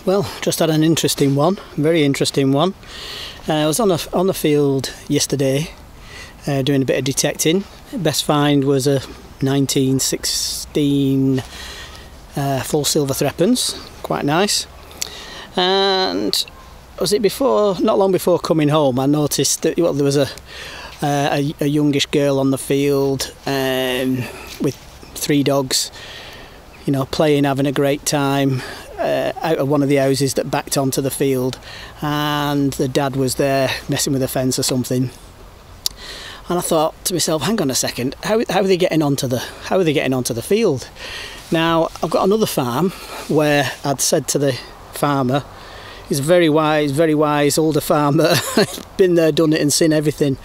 Well, just had an interesting one, very interesting one. I was on the field yesterday doing a bit of detecting. Best find was a 1916 full silver threepence, quite nice. And was it not long before coming home, I noticed that there was a youngish girl on the field with 3 dogs, you know, playing, having a great time out of one of the houses that backed onto the field, and the dad was there messing with the fence or something. And I thought to myself, hang on a second, how are they getting onto the field? Now, I've got another farm where I'd said to the farmer, he's a very wise older farmer, been there, done it, and seen everything.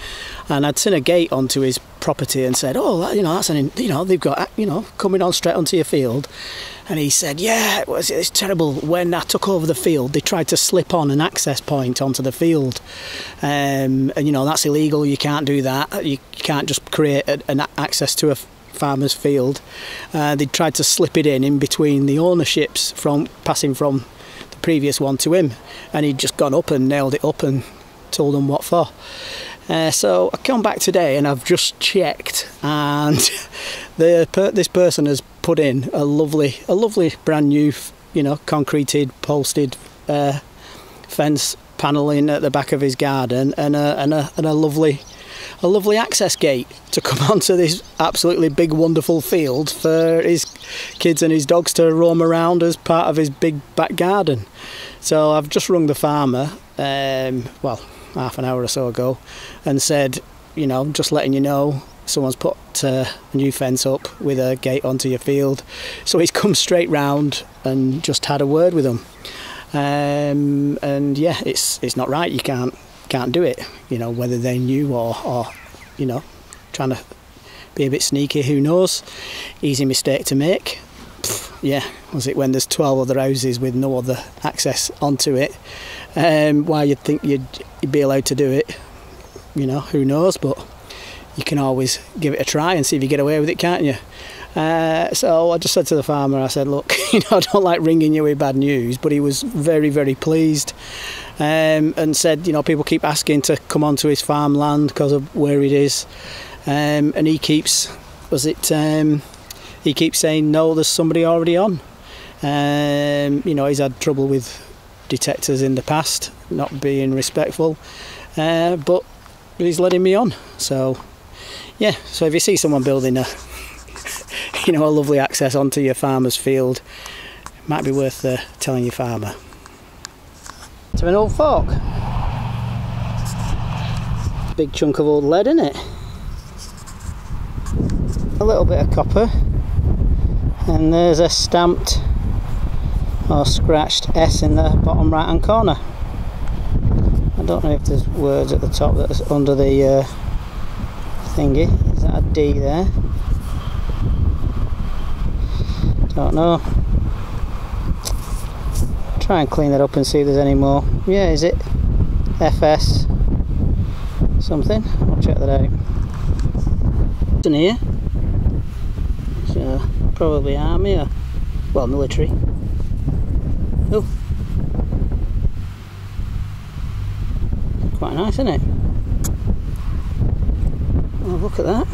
And I'd seen a gate onto his property and said, "Oh, you know, they've got, you know, coming on straight onto your field." And he said, "Yeah, it's terrible. When I took over the field, they tried to slip on an access point onto the field, and you know that's illegal. You can't do that. You can't just create an access to a farmer's field. They tried to slip it in between the ownerships from passing from the previous one to him, and he'd just gone up and nailed it up and told them what for." So I come back today and I've just checked, and this person has put in a lovely brand new, you know, concreted, posted fence panelling at the back of his garden, and a lovely access gate to come onto this absolutely big, wonderful field for his kids and his dogs to roam around as part of his big back garden. So I've just rung the farmer, well, half an hour or so ago, and said, you know, just letting you know, someone's put a new fence up with a gate onto your field. So he's come straight round and just had a word with them. And yeah, it's not right. You can't do it. You know, whether they knew or you know, trying to be a bit sneaky, who knows? Easy mistake to make. Yeah, was it when there's 12 other houses with no other access onto it? Why you'd think you'd be allowed to do it, you know, who knows? But you can always give it a try and see if you get away with it, can't you? So I just said to the farmer, I said, look, you know, I don't like ringing you with bad news, but he was very, very pleased, and said, you know, people keep asking to come onto his farmland because of where it is, and he keeps saying, no, there's somebody already on. You know, he's had trouble with detectors in the past, not being respectful, but he's letting me on. So yeah, so if you see someone building a lovely access onto your farmer's field, it might be worth telling your farmer. To an old fork, big chunk of old lead in it, a little bit of copper, and there's a stamped or scratched S in the bottom right hand corner. I don't know if there's words at the top that's under the thingy. Is that a D there? Don't know. Try and clean that up and see if there's any more. Yeah, is it FS something? I'll check that out. It's in here. So probably army or, well, military. Oh, quite nice, isn't it? Oh, look at that.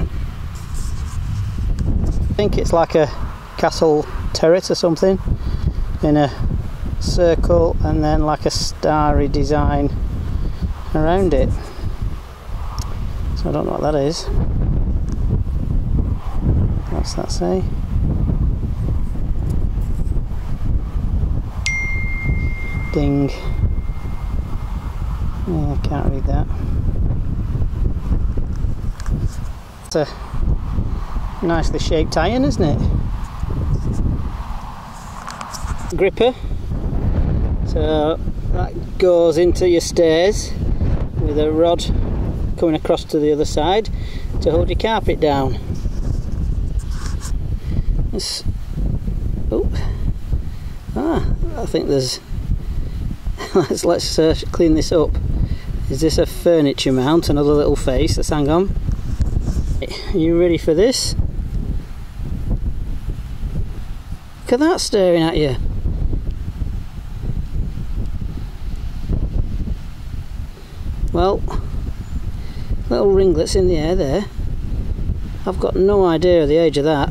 I think it's like a castle turret or something in a circle, and then like a starry design around it. So I don't know what that is. What's that say? Ding. Yeah, I can't read that. It's a nicely shaped iron, isn't it? Gripper. So that goes into your stairs with a rod coming across to the other side to hold your carpet down. I think there's let's clean this up. Is this a furniture mount? Another little face. Let's hang on. Are you ready for this? Look at that staring at you. Well, little ringlets in the air there. I've got no idea of the age of that.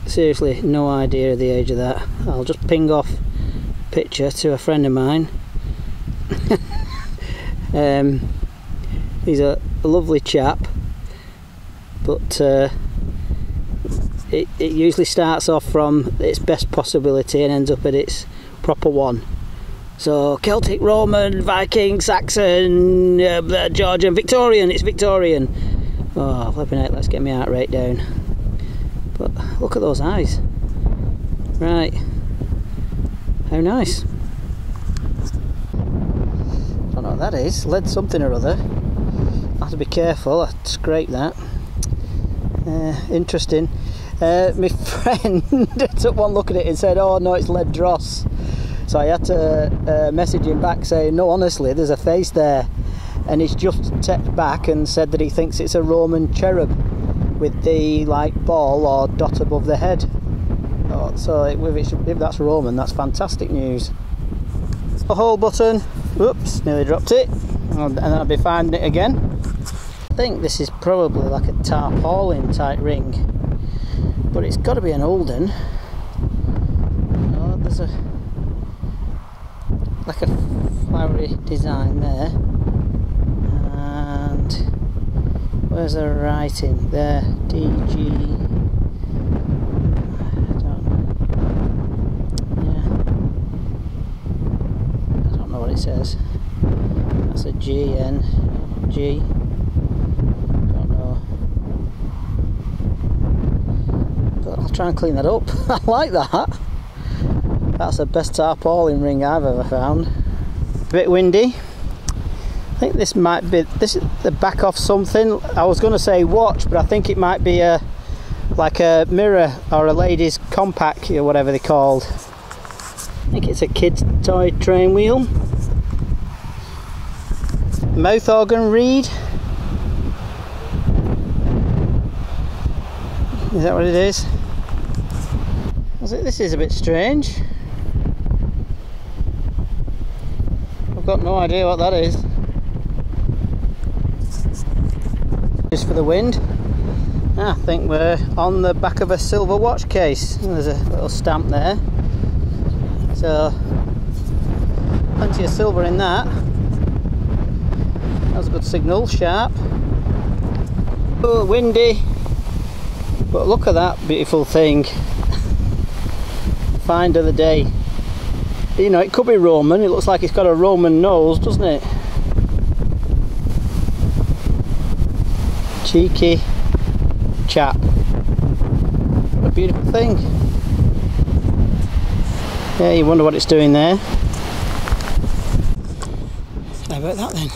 Seriously, no idea of the age of that. I'll just ping off a picture to a friend of mine. He's a lovely chap, but it usually starts off from its best possibility and ends up at its proper one. So Celtic, Roman, Viking, Saxon, Georgian, Victorian, it's Victorian. Oh, flipping out, let's get my heart rate down. But look at those eyes. Right, how nice. Don't know what that is, lead something or other. I have to be careful, I scrape that. Interesting. My friend took one look at it and said, oh no, it's lead dross. So I had to message him back saying, no, honestly, there's a face there. And he's just stepped back and said that he thinks it's a Roman cherub with the like ball or dot above the head. Oh, so if that's Roman, that's fantastic news. The hole button, whoops, nearly dropped it, and then I'll be finding it again. I think this is probably like a tarpaulin type ring, but it's got to be an old one. Oh, there's like a flowery design there, and where's the writing there? DG. I don't know what it says. That's a GNG. Don't know, but I'll try and clean that up. I like that. That's the best tarpaulin ring I've ever found. A bit windy. I think this might be, this is the back of something. I was going to say watch, but I think it might be like a mirror or a lady's compact or whatever they're called. I think it's a kid's toy train wheel. Mouth organ reed. Is that what it is? This is a bit strange. I've got no idea what that is. Just for the wind. I think we're on the back of a silver watch case. There's a little stamp there. So plenty of silver in that. That was a good signal, sharp. Oh, windy. But look at that beautiful thing. Find of the day. You know, it could be Roman. It looks like it's got a Roman nose, doesn't it? Cheeky chap. What a beautiful thing. Yeah, you wonder what it's doing there. How about that then?